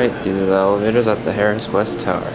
Alright, these are the elevators at the Harrah's West Tower.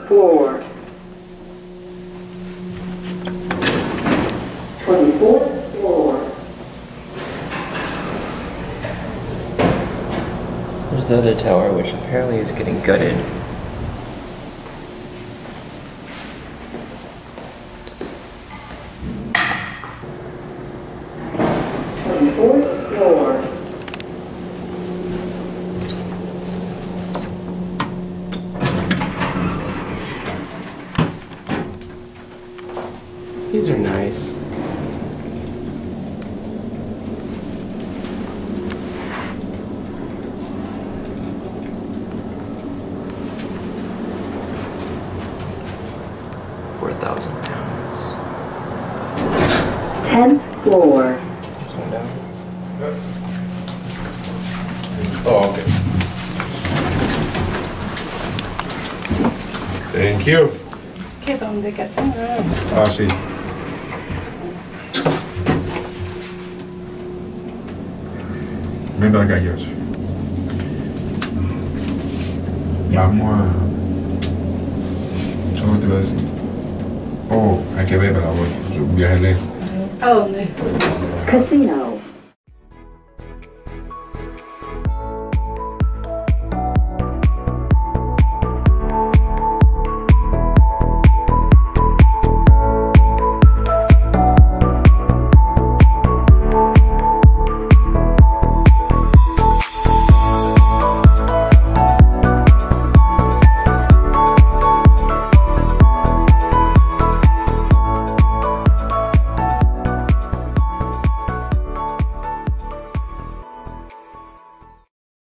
Floor. 24th floor. There's the other tower, which apparently is getting gutted. These are nice. £4,000. 10th floor. This one down. Oh, okay. Thank you. ¿Qué? ¿Dónde? ¿Qué hacen? Ah, sí. Ven para acá, George. Vamos a... ¿Sabes lo que te iba a decir? Oh, hay que ver para hoy. Es un viaje lejos. ¿A dónde? Casino.